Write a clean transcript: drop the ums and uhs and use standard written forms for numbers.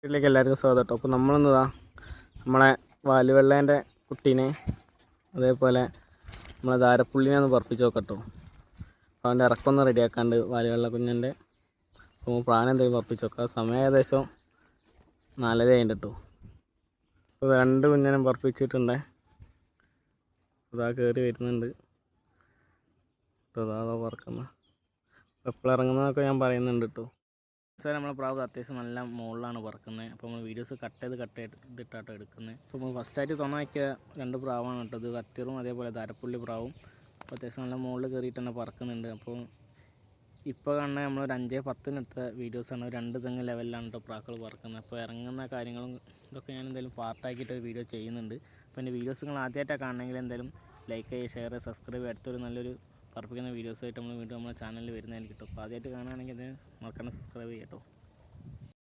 വീട്ടിലേക്ക് എല്ലാവർക്കും സ്വാഗതം കേട്ടോ. അപ്പോൾ നമ്മളൊന്നതാ നമ്മളെ വാലുവെള്ളേൻ്റെ കുട്ടീനെ അതേപോലെ നമ്മളെ ധാരപ്പുള്ളിനെ ഒന്ന് പറപ്പിച്ച് നോക്കട്ടോ. അപ്പോൾ അവൻ്റെ ഇറക്കൊന്ന് റെഡിയാക്കാണ്ട് വാലുവെള്ള കുഞ്ഞിൻ്റെ അപ്പോൾ പ്രാണം എന്തെങ്കിലും പറപ്പിച്ച് നോക്കാം. സമയം ഏകദേശം 4:30 ആയിട്ട് കേട്ടോ. അപ്പോൾ 2 കുഞ്ഞിനെ പറപ്പിച്ചിട്ടുണ്ട്. അതാ കയറി വരുന്നുണ്ട് കേട്ടോ. അതാ പറക്കുന്നത്. എപ്പോഴും ഇറങ്ങുന്നതൊക്കെ ഞാൻ പറയുന്നുണ്ട് കേട്ടോ. സാർ നമ്മളെ പ്രാവ് അത്യാവശ്യം നല്ല മുകളിലാണ് പറക്കുന്നത്. അപ്പോൾ നമ്മൾ വീഡിയോസ് കട്ട് ചെയ്തിട്ടാട്ടോ എടുക്കുന്നത്. അപ്പോൾ നമ്മൾ ഫസ്റ്റായിട്ട് തുണയാക്കിയ 2 പ്രാവാണ് കേട്ടോ. ഇത് കത്തിറും അതേപോലെ ധാരപ്പുള്ളി പ്രാവും. അപ്പോൾ അത്യാവശ്യം നല്ല മുകളിൽ കയറിയിട്ട് തന്നെ പറക്കുന്നുണ്ട്. അപ്പോൾ ഇപ്പോൾ കാണുന്ന നമ്മളൊരു 5:10 വീഡിയോസാണ്. 2 തെങ്ങ് ലെവലിലാണ് കേട്ടോ പ്രാക്കൾ പറക്കുന്നത്. അപ്പോൾ ഇറങ്ങുന്ന കാര്യങ്ങളും ഇതൊക്കെ ഞാൻ എന്തായാലും പാർട്ടാക്കിയിട്ട് ഒരു വീഡിയോ ചെയ്യുന്നുണ്ട്. അപ്പോൾ എൻ്റെ വീഡിയോസ് നിങ്ങൾ ആദ്യമായിട്ടാണ് കാണണമെങ്കിൽ എന്തായാലും ലൈക്ക് ചെയ്യുക, ഷെയർ ചെയ്യുക, സബ്സ്ക്രൈബ് ചെയ്യുക. അടുത്തൊരു നല്ലൊരു പറപ്പിക്കുന്ന വീഡിയോസായിട്ട് നമ്മൾ വീണ്ടും നമ്മുടെ ചാനലിൽ വരുന്നതായിരിക്കും കേട്ടോ. അപ്പോൾ ആദ്യമായിട്ട് കാണുകയാണെങ്കിൽ അത് മറക്കാണ്ട് സബ്സ്ക്രൈബ് ചെയ്യാം കേട്ടോ.